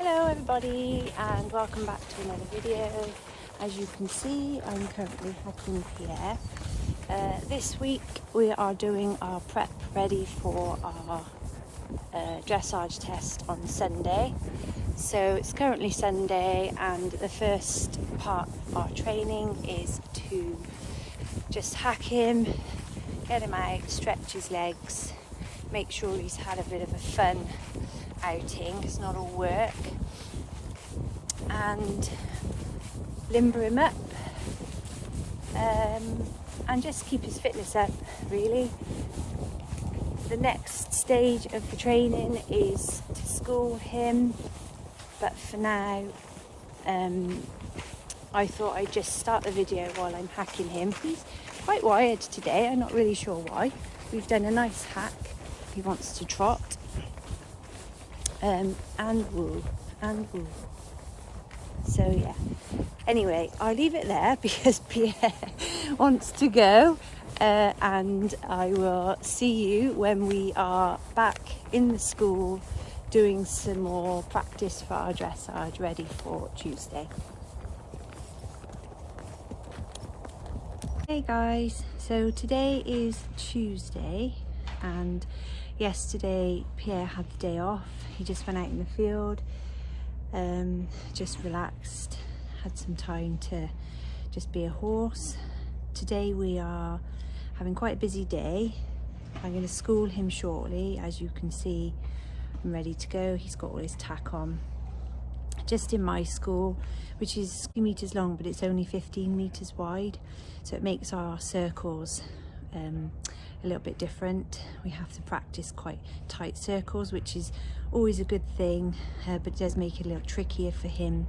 Hello everybody and welcome back to another video. As you can see, I'm currently hacking Pierre. This week we are doing our prep ready for our dressage test on Sunday. So it's currently Sunday and the first part of our training is to just hack him, get him out, stretch his legs, make sure he's had a bit of a fun outing, it's not all work, and limber him up and just keep his fitness up really. The next stage of the training is to school him, but for now I thought I'd just start the video while I'm hacking him. He's quite wired today, I'm not really sure why. We've done a nice hack. He wants to trot. And woo. So yeah, anyway, I'll leave it there because Pierre wants to go, and I will see you when we are back in the school doing some more practice for our dressage ready for Tuesday. Hey guys, so today is Tuesday and yesterday Pierre had the day off. He just went out in the field, just relaxed, had some time to just be a horse. Today we are having quite a busy day. I'm going to school him shortly. As you can see, I'm ready to go. He's got all his tack on. Just in my school, which is 2 meters long, but it's only 15 meters wide, so it makes our circles a little bit different. We have to practice quite tight circles, which is always a good thing, but it does make it a little trickier for him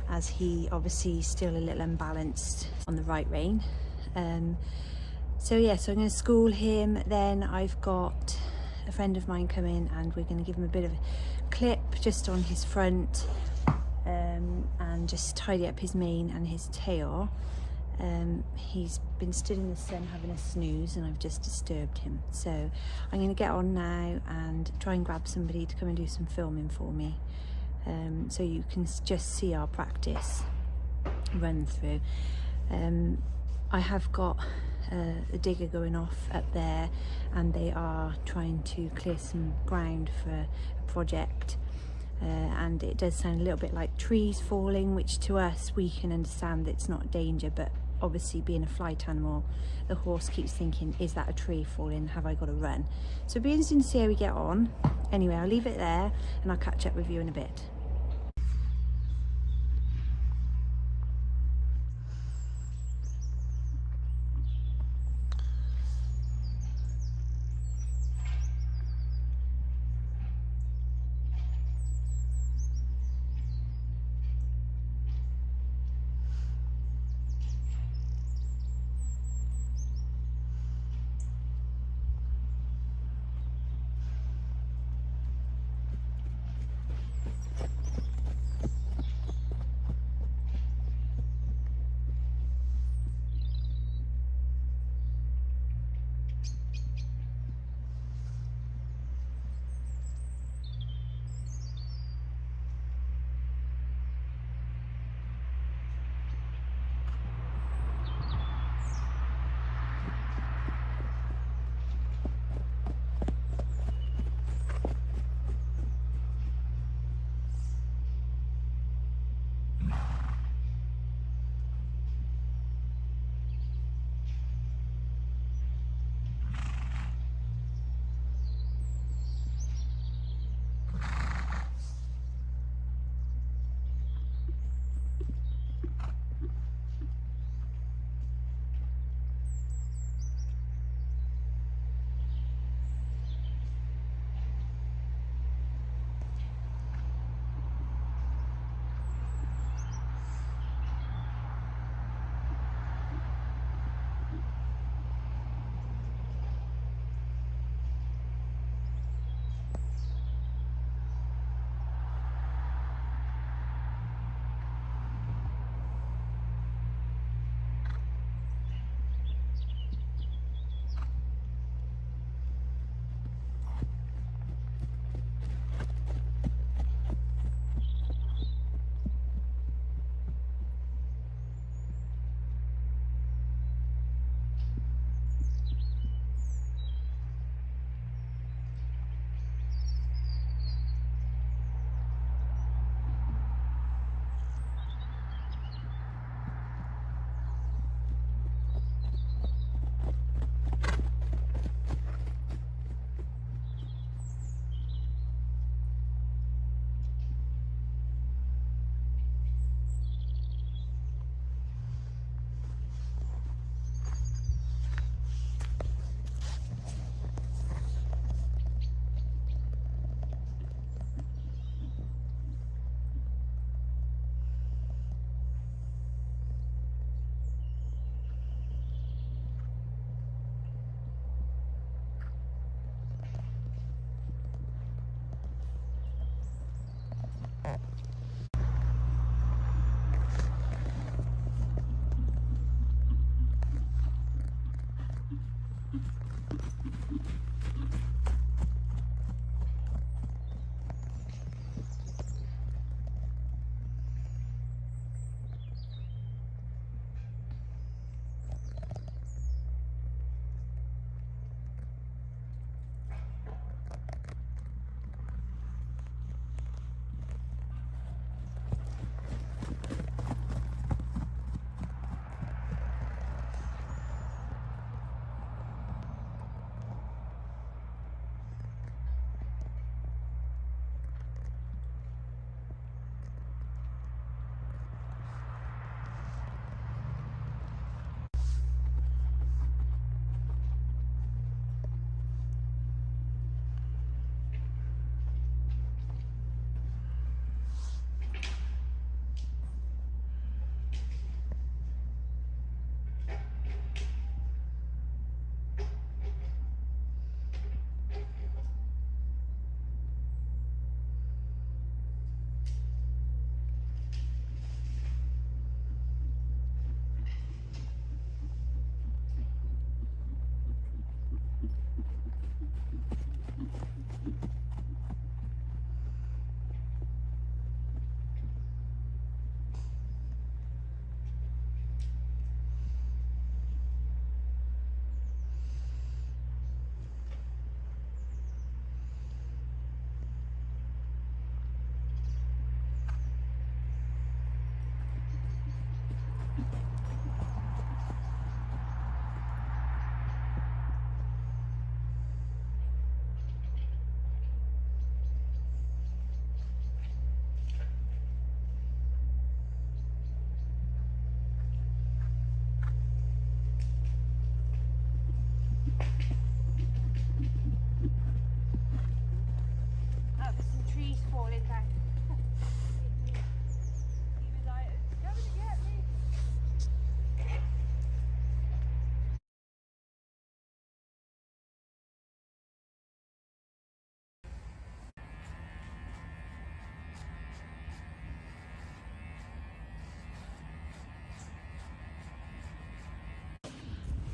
as he obviously is still a little unbalanced on the right rein. So yeah, so I'm going to school him, then I've got a friend of mine come in and we're going to give him a bit of a clip just on his front, and just tidy up his mane and his tail. He's been stood in the sun having a snooze and I've just disturbed him, so I'm going to get on now and try and grab somebody to come and do some filming for me, so you can just see our practice run through. I have got a digger going off up there and they are trying to clear some ground for a project. And it does sound a little bit like trees falling, which to us we can understand that it's not danger, but obviously being a flight animal, the horse keeps thinking, is that a tree falling, have I got to run? So it'll be interesting to see how we get on. Anyway, I'll leave it there and I'll catch up with you in a bit. Oh, there's some trees falling down. He was like, "It's coming to get me."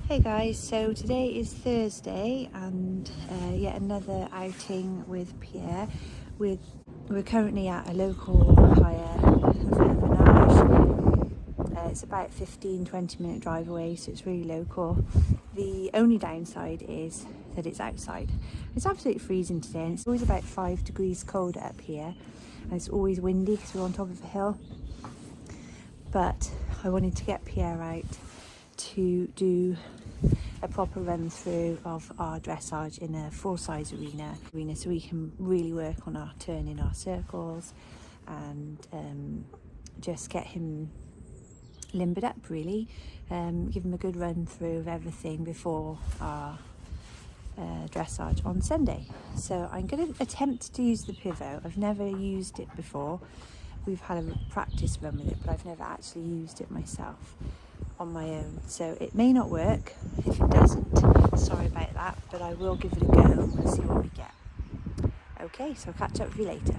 Hey guys, so today is Thursday and yet another outing with Pierre. We're currently at a local hire menage. It's about 15-20 minute drive away, so it's really local. The only downside is that it's outside. It's absolutely freezing today and it's always about 5 degrees colder up here, and it's always windy because we're on top of a hill. But I wanted to get Pierre out to do a proper run through of our dressage in a full size arena so we can really work on our turning our circles and just get him limbered up really, give him a good run through of everything before our dressage on Sunday. So I'm going to attempt to use the pivot. I've never used it before. We've had a practice run with it, but I've never actually used it myself on my own, so it may not work. If it doesn't, sorry about that, but I will give it a go and see what we get. Okay, so I'll catch up with you later.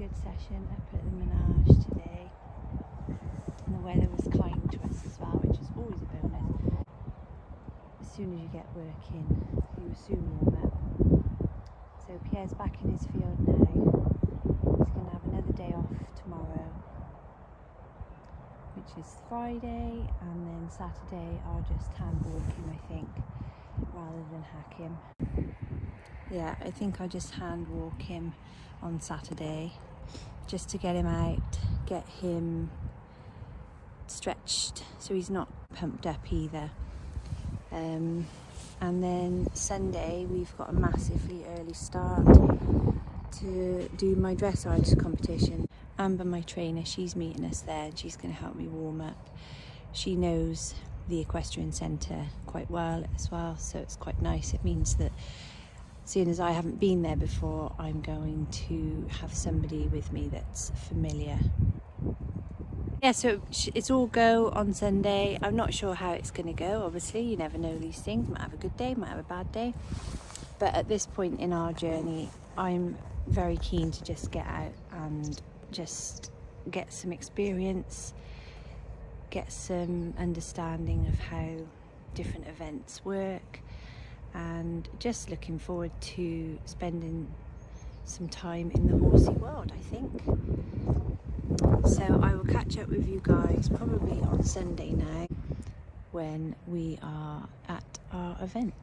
good session up at the Menage today, and the weather was kind to us as well, which is always a bonus. As soon as you get working, you soon warm up. So Pierre's back in his field now. He's going to have another day off tomorrow, which is Friday, and then Saturday I'll just hand walk him, I think, rather than hack him. Yeah, I think I'll just hand walk him on Saturday, just to get him out, get him stretched so he's not pumped up either. And then Sunday we've got a massively early start to do my dressage competition. Amber, my trainer, she's meeting us there and she's going to help me warm up. She knows the equestrian centre quite well as well, so it's quite nice. It means that seeing as I haven't been there before, I'm going to have somebody with me that's familiar. Yeah, so it's all go on Sunday. I'm not sure how it's going to go. Obviously, you never know these things. Might have a good day, might have a bad day. But at this point in our journey, I'm very keen to just get out and just get some experience, get some understanding of how different events work, and just looking forward to spending some time in the horsey world, I think. So I will catch up with you guys probably on Sunday now when we are at our event.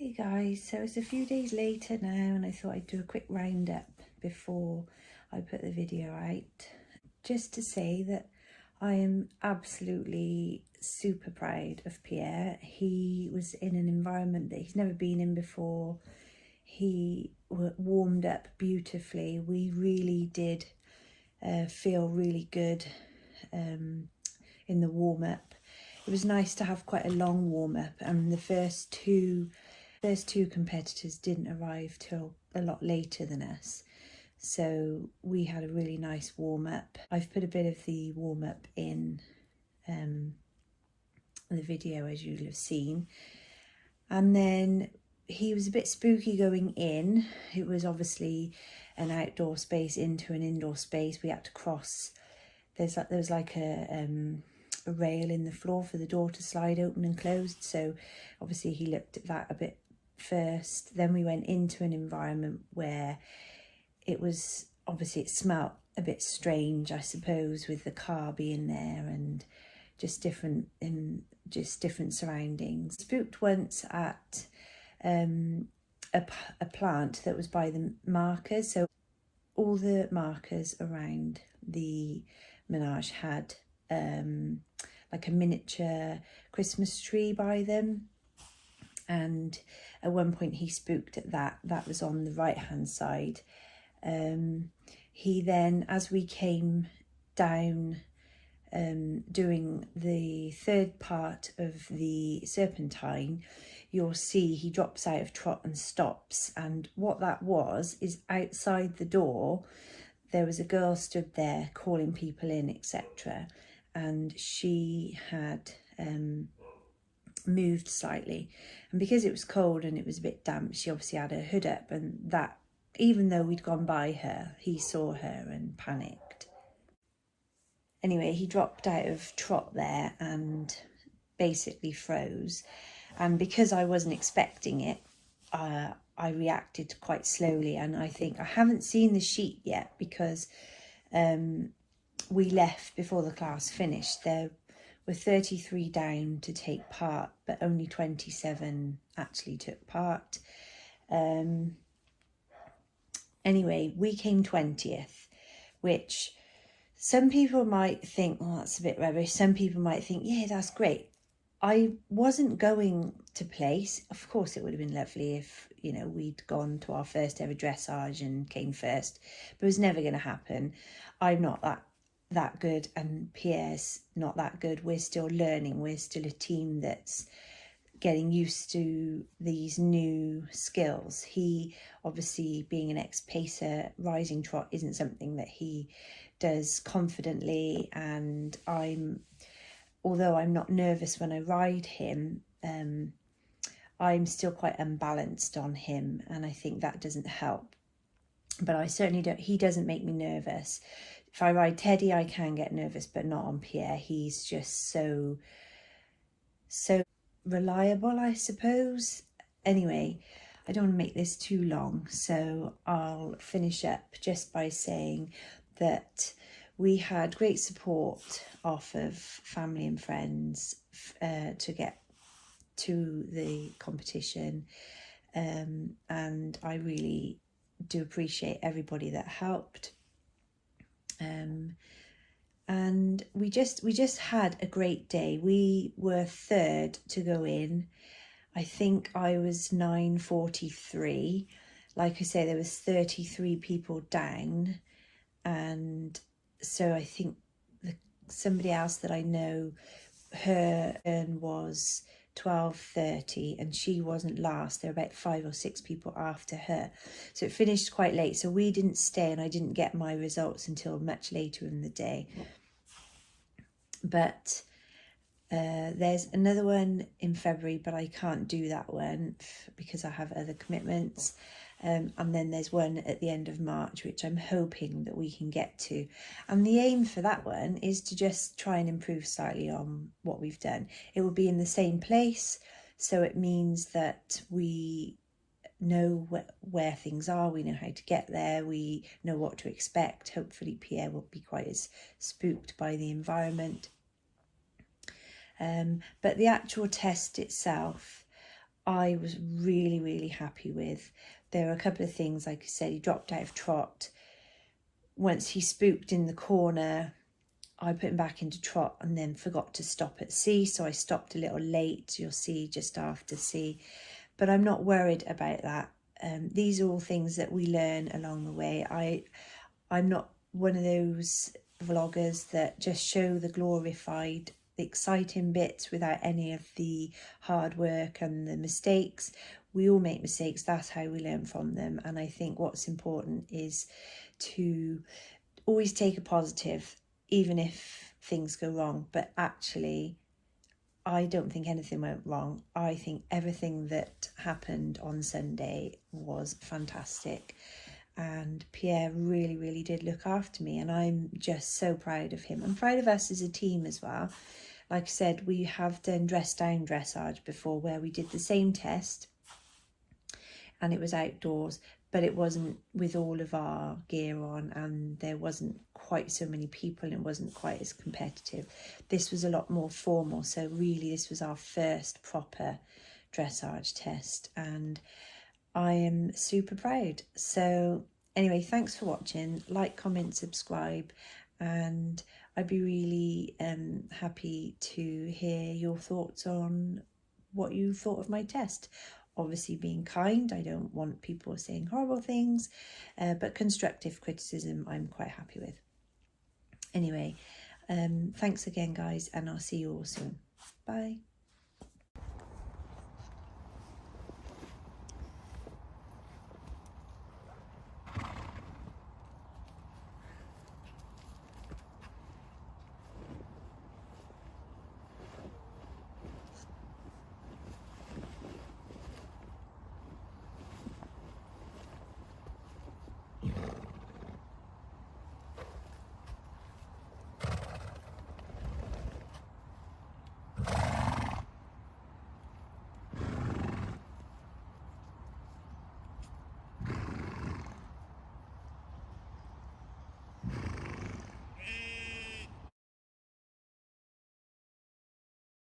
Hey guys, so it's a few days later now and I thought I'd do a quick roundup before I put the video out. Just to say that I am absolutely super proud of Pierre. He was in an environment that he's never been in before. He warmed up beautifully. We really did feel really good in the warm-up. It was nice to have quite a long warm-up, and the first two competitors didn't arrive till a lot later than us, so we had a really nice warm-up. I've put a bit of the warm-up in the video, as you'll have seen. And then he was a bit spooky going in. It was obviously an outdoor space into an indoor space. We had to cross, there was like a rail in the floor for the door to slide open and closed, so obviously he looked at that a bit first. Then we went into an environment where it was, obviously it smelt a bit strange, I suppose, with the car being there and just different surroundings. Spooked once at a plant that was by the markers. So all the markers around the menage had like a miniature Christmas tree by them, and at one point he spooked at that was on the right hand side. He then, as we came down doing the third part of the serpentine, you'll see he drops out of trot and stops, and what that was is outside the door there was a girl stood there calling people in, etc., and she had moved slightly, and because it was cold and it was a bit damp, she obviously had her hood up, and that, even though we'd gone by her, he saw her and panicked. Anyway, he dropped out of trot there and basically froze, and because I wasn't expecting it, I reacted quite slowly, and I think I haven't seen the sheet yet because we left before the class finished. There were 33 down to take part, but only 27 actually took part. Anyway, we came 20th, which some people might think, oh, that's a bit rubbish. Some people might think, yeah, that's great. I wasn't going to place. Of course, it would have been lovely if, you know, we'd gone to our first ever dressage and came first, but it was never going to happen. I'm not that good, and Pierre's not that good. We're still learning. We're still a team that's getting used to these new skills. He, obviously being an ex-pacer, rising trot isn't something that he does confidently, and although I'm not nervous when I ride him, I'm still quite unbalanced on him, and I think that doesn't help. But I certainly don't, he doesn't make me nervous. If I ride Teddy, I can get nervous, but not on Pierre. He's just so reliable, I suppose. Anyway, I don't want to make this too long, so I'll finish up just by saying that we had great support off of family and friends to get to the competition, and I really do appreciate everybody that helped. And we just had a great day. We were third to go in. I think I was 9:43. Like I say, there was 33 people down, and so I think somebody else that I know, her turn was 12:30, and she wasn't last. There were about 5 or 6 people after her, so it finished quite late. So we didn't stay, and I didn't get my results until much later in the day. But there's another one in February, but I can't do that one because I have other commitments. And then there's one at the end of March, which I'm hoping that we can get to. And the aim for that one is to just try and improve slightly on what we've done. It will be in the same place, so it means that we know where things are, we know how to get there, we know what to expect. Hopefully Pierre won't be quite as spooked by the environment. But the actual test itself, I was really, really happy with. There were a couple of things, like I said, he dropped out of trot. Once he spooked in the corner, I put him back into trot and then forgot to stop at C, so I stopped a little late, you'll see, just after C. But I'm not worried about that. These are all things that we learn along the way. I'm not one of those vloggers that just show the glorified, the exciting bits without any of the hard work and the mistakes. We all make mistakes, that's how we learn from them. And I think what's important is to always take a positive, even if things go wrong. But actually, I don't think anything went wrong. I think everything that happened on Sunday was fantastic. And Pierre really, really did look after me, and I'm just so proud of him. I'm proud of us as a team as well. Like I said, we have done dress down dressage before, where we did the same test and it was outdoors, but it wasn't with all of our gear on, and there wasn't quite so many people, and it wasn't quite as competitive. This was a lot more formal, so really this was our first proper dressage test, and I am super proud. So anyway, thanks for watching. Like, comment, subscribe, and I'd be really happy to hear your thoughts on what you thought of my test. Obviously being kind, I don't want people saying horrible things, but constructive criticism I'm quite happy with. Anyway, thanks again guys, and I'll see you all soon. Bye.